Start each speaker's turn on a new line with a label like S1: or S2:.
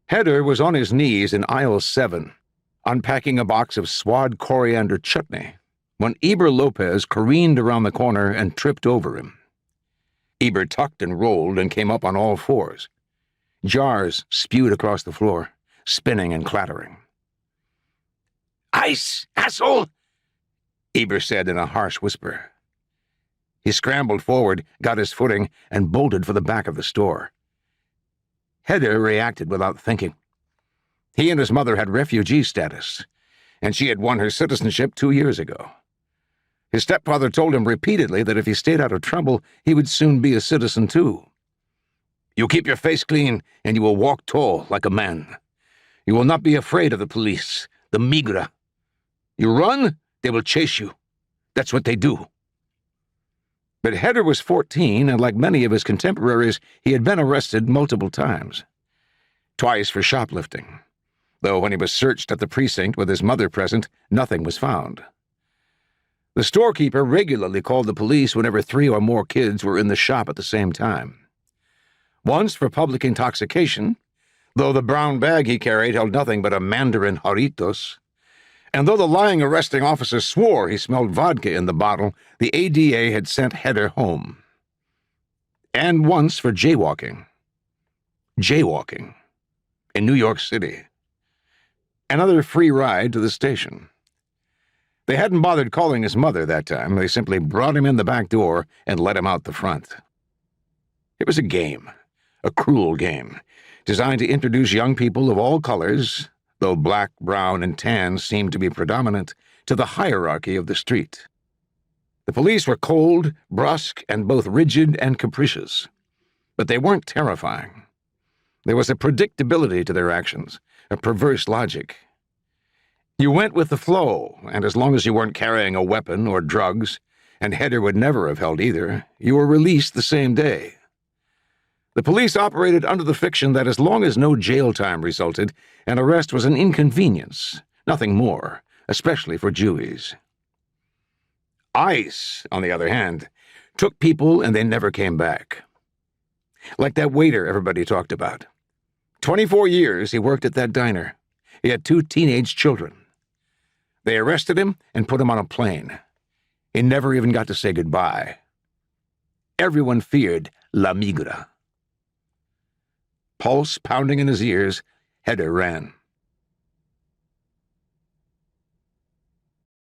S1: Heder was on his knees in aisle 7, unpacking a box of swad coriander chutney, when Eber Lopez careened around the corner and tripped over him. Eber tucked and rolled and came up on all fours. Jars spewed across the floor, spinning and clattering. "Ice, asshole!" Eber said in a harsh whisper. He scrambled forward, got his footing, and bolted for the back of the store. Heder reacted without thinking. He and his mother had refugee status, and she had won her citizenship 2 years ago. His stepfather told him repeatedly that if he stayed out of trouble, he would soon be a citizen too. "You keep your face clean, and you will walk tall like a man. You will not be afraid of the police, the migra. You run, they will chase you. That's what they do." But Heder was 14, and like many of his contemporaries, he had been arrested multiple times. Twice for shoplifting, though when he was searched at the precinct with his mother present, nothing was found. The storekeeper regularly called the police whenever 3 or more kids were in the shop at the same time. Once for public intoxication, though the brown bag he carried held nothing but a mandarin jarritos, and though the lying arresting officer swore he smelled vodka in the bottle, the ADA had sent Heder home. And once for jaywalking. Jaywalking. In New York City. Another free ride to the station. They hadn't bothered calling his mother that time. They simply brought him in the back door and let him out the front. It was a game, a cruel game, designed to introduce young people of all colors, though black, brown, and tan seemed to be predominant, to the hierarchy of the street. The police were cold, brusque, and both rigid and capricious. But they weren't terrifying. There was a predictability to their actions, a perverse logic. You went with the flow, and as long as you weren't carrying a weapon or drugs, and Heder would never have held either, you were released the same day. The police operated under the fiction that as long as no jail time resulted, an arrest was an inconvenience, nothing more, especially for Jewies. ICE, on the other hand, took people and they never came back. Like that waiter everybody talked about. 24 years he worked at that diner. He had 2 teenage children. They arrested him and put him on a plane. He never even got to say goodbye. Everyone feared La Migra. Pulse pounding in his ears, Heder ran.